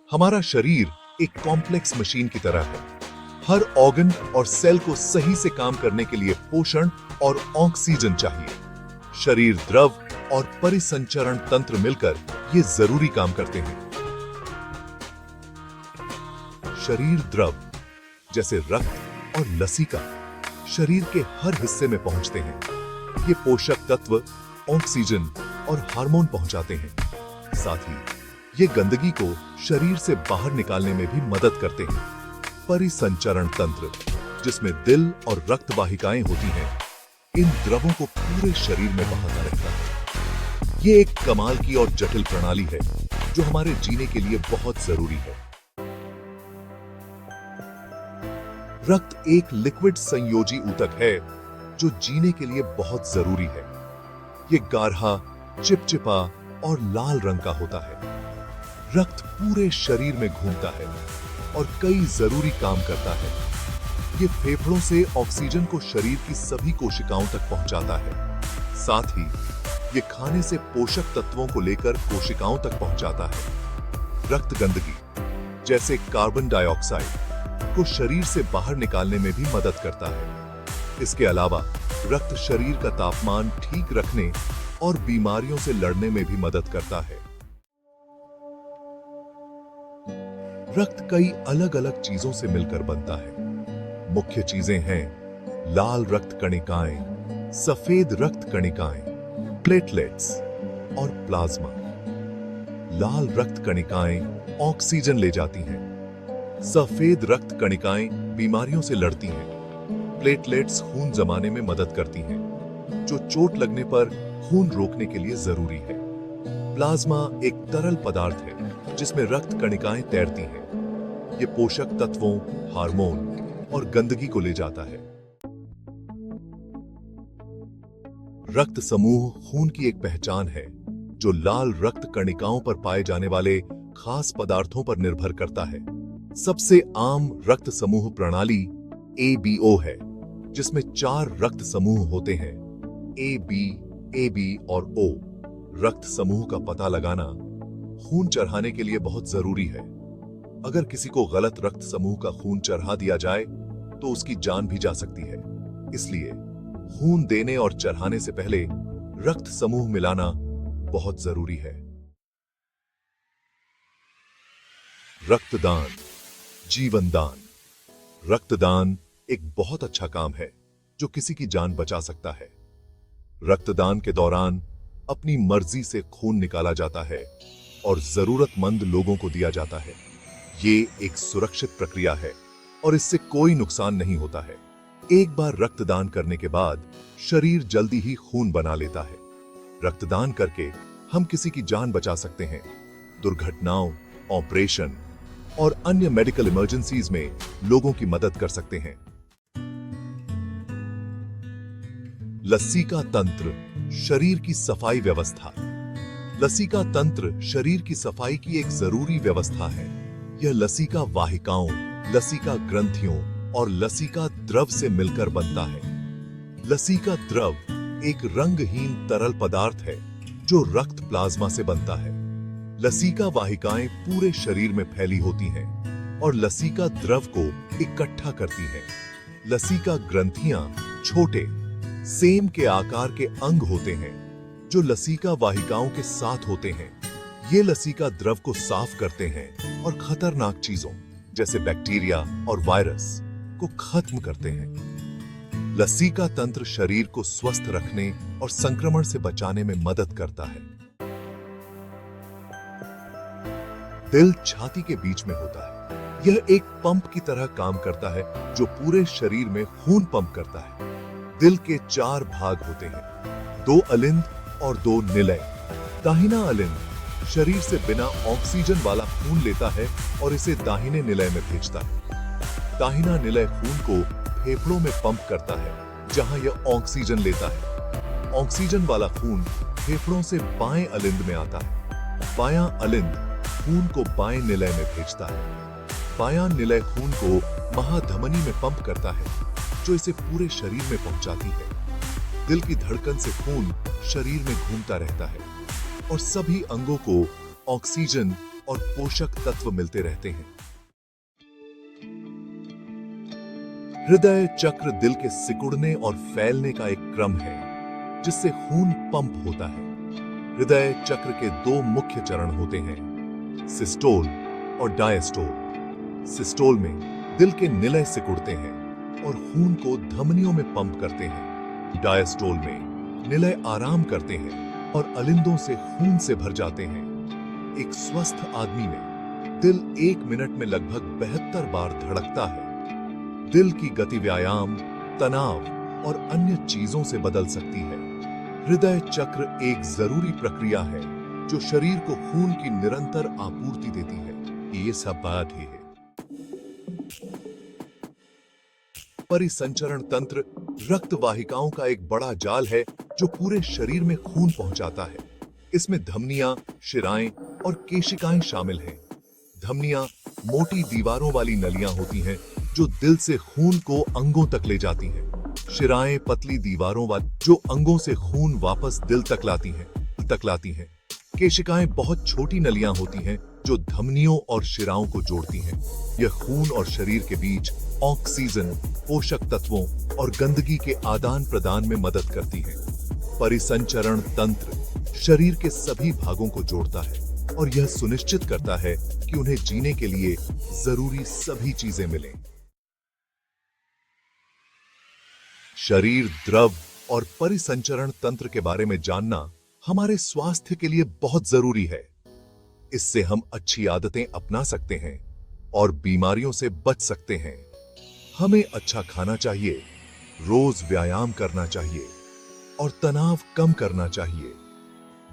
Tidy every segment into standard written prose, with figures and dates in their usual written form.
हमारा शरीर एक कॉम्प्लेक्स मशीन की तरह है। हर ऑर्गन और सेल को सही से काम करने के लिए पोषण और ऑक्सीजन चाहिए। शरीर द्रव और परिसंचरण तंत्र मिलकर ये जरूरी काम करते हैं। शरीर द्रव जैसे रक्त और लसीका शरीर के हर हिस्से में पहुंचते हैं। ये पोषक तत्व, ऑक्सीजन और हार्मोन पहुंचाते हैं। साथ ही ये गंदगी को शरीर से बाहर निकालने में भी मदद करते हैं। परिसंचरण तंत्र, जिसमें दिल और रक्त वाहिकाएं होती हैं, इन द्रवों को पूरे शरीर में बहाता रहता है। ये एक कमाल की और जटिल प्रणाली है जो हमारे जीने के लिए बहुत जरूरी है। रक्त एक लिक्विड संयोजी ऊतक है जो जीने के लिए बहुत जरूरी है। ये गाढ़ा, चिपचिपा और लाल रंग का होता है। रक्त पूरे शरीर में घूमता है और कई जरूरी काम करता है। ये फेफड़ों से ऑक्सीजन को शरीर की सभी कोशिकाओं तक पहुंचाता है। साथ ही ये खाने से पोषक तत्वों को लेकर कोशिकाओं तक पहुंचाता है। रक्त गंदगी जैसे कार्बन डाइऑक्साइड को शरीर से बाहर निकालने में भी मदद करता है। इसके अलावा रक्त शरीर का तापमान ठीक रखने और बीमारियों से लड़ने में भी मदद करता है। रक्त कई अलग अलग चीजों से मिलकर बनता है। मुख्य चीजें हैं लाल रक्त कणिकाएं, सफेद रक्त कणिकाएं, प्लेटलेट्स और प्लाज्मा। लाल रक्त कणिकाएं ऑक्सीजन ले जाती हैं। सफेद रक्त कणिकाएं बीमारियों से लड़ती हैं। प्लेटलेट्स खून जमाने में मदद करती हैं, जो चोट लगने पर खून रोकने के लिए जरूरी है। प्लाज्मा एक तरल पदार्थ है जिसमें रक्त कणिकाएं तैरती हैं। ये पोषक तत्वों, हार्मोन और गंदगी को ले जाता है। रक्त समूह खून की एक पहचान है जो लाल रक्त कणिकाओं पर पाए जाने वाले खास पदार्थों पर निर्भर करता है। सबसे आम रक्त समूह प्रणाली ABO है, जिसमें 4 रक्त समूह होते हैं, AB और O। रक्त समूह का पता लगाना खून चढ़ाने के लिए बहुत जरूरी है। अगर किसी को गलत रक्त समूह का खून चढ़ा दिया जाए तो उसकी जान भी जा सकती है। इसलिए खून देने और चढ़ाने से पहले रक्त समूह मिलाना बहुत जरूरी है। रक्तदान, जीवन दान। रक्तदान एक बहुत अच्छा काम है जो किसी की जान बचा सकता है। रक्तदान के दौरान अपनी मर्जी से खून निकाला जाता है और जरूरतमंद लोगों को दिया जाता है। ये एक सुरक्षित प्रक्रिया है और इससे कोई नुकसान नहीं होता है। एक बार रक्तदान करने के बाद शरीर जल्दी ही खून बना लेता है। रक्तदान करके हम किसी की जान बचा सकते हैं। दुर्घटनाओं, ऑपरेशन और अन्य मेडिकल इमरजेंसीज में लोगों की मदद कर सकते हैं। लसीका तंत्र, शरीर की सफाई व्यवस्था। लसीका तंत्र शरीर की सफाई की एक जरूरी व्यवस्था है। यह लसीका वाहिकाओं, लसीका ग्रंथियों और लसीका द्रव से मिलकर बनता है। लसीका द्रव एक रंगहीन तरल पदार्थ है जो रक्त प्लाज्मा से बनता है। लसीका वाहिकाएं पूरे शरीर में फैली होती हैं और लसीका द्रव को इकट्ठा करती हैं। लसीका ग्रंथियां छोटे, सेम के आकार के अंग होते हैं जो लसीका वाहिकाओं के साथ होते हैं। ये लसीका द्रव को साफ करते हैं और खतरनाक चीजों जैसे बैक्टीरिया और वायरस को खत्म करते हैं। लसीका तंत्र शरीर को स्वस्थ रखने और संक्रमण से बचाने में मदद करता है। दिल छाती के बीच में होता है। यह एक पंप की तरह काम करता है जो पूरे शरीर में खून पंप करता है। दिल के 4 भाग होते हैं, 2 अलिंद और 2 निलय। दाहिना अलिंद शरीर से बिना ऑक्सीजन वाला खून लेता है और इसे दाहिने निलय में भेजता है। दाहिना निलय खून को फेफड़ों में पंप करता है जहां यह ऑक्सीजन लेता है। ऑक्सीजन वाला खून फेफड़ों से बाएं अलिंद में आता है। बायां अलिंद खून को बाएं निलय में भेजता है। बायां निलय खून को महाधमनी में पंप करता है जो इसे पूरे शरीर में पहुंचाती है। दिल की धड़कन से खून शरीर में घूमता रहता है और सभी अंगों को ऑक्सीजन और पोषक तत्व मिलते रहते हैं। हृदय चक्र दिल के सिकुड़ने और फैलने का एक क्रम है जिससे खून पंप होता है। हृदय चक्र के दो मुख्य चरण होते हैं, सिस्टोल और डायस्टोल। सिस्टोल में दिल के निलय सिकुड़ते हैं और खून को धमनियों में पंप करते हैं। डायस्टोल में निलय आराम करते हैं और अलिंदों से खून से भर जाते हैं। एक स्वस्थ आदमी में दिल 1 मिनट में लगभग 72 बार धड़कता है। दिल की गति व्यायाम, तनाव और अन्य चीजों से बदल सकती है। हृदय चक्र एक जरूरी प्रक्रिया है जो शरीर को खून की निरंतर आपूर्ति देती है। ये सब बात ही है। परिसंचरण तंत्र रक्त वाहिकाओं का एक बड़ा जाल है जो पूरे शरीर में खून पहुंचाता है। इसमें धमनियां, शिराएं और केशिकाएं शामिल हैं। धमनियां मोटी दीवारों वाली नलियां होती हैं जो दिल से खून को अंगों तक ले जाती हैं। शिराएं पतली दीवारों वाली जो अंगों से खून वापस दिल तक लाती हैं। केशिकाएं बहुत छोटी नलियां होती हैं जो धमनियों और शिराओं को जोड़ती हैं। यह खून और शरीर के बीच ऑक्सीजन, पोषक तत्वों और गंदगी के आदान प्रदान में मदद करती है। परिसंचरण तंत्र शरीर के सभी भागों को जोड़ता है और यह सुनिश्चित करता है कि उन्हें जीने के लिए जरूरी सभी चीजें मिलें। शरीर द्रव और परिसंचरण तंत्र के बारे में जानना हमारे स्वास्थ्य के लिए बहुत जरूरी है। इससे हम अच्छी आदतें अपना सकते हैं और बीमारियों से बच सकते हैं। हमें अच्छा खाना चाहिए, रोज व्यायाम करना चाहिए और तनाव कम करना चाहिए।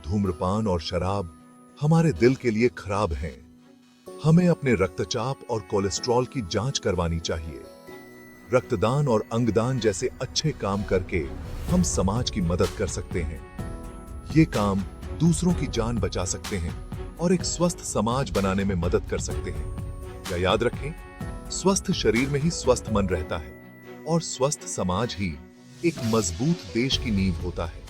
धूम्रपान और शराब हमारे दिल के लिए खराब हैं। हमें अपने रक्तचाप और कोलेस्ट्रॉल की जांच करवानी चाहिए। रक्तदान और अंगदान जैसे अच्छे काम करके हम समाज की मदद कर सकते हैं। ये काम दूसरों की जान बचा सकते हैं और एक स्वस्थ समाज बनाने में मदद कर सकते हैं। क्या याद रखें, स्वस्थ शरीर में ही स्वस्थ मन रहता है और स्वस्थ समाज ही एक मजबूत देश की नींव होता है।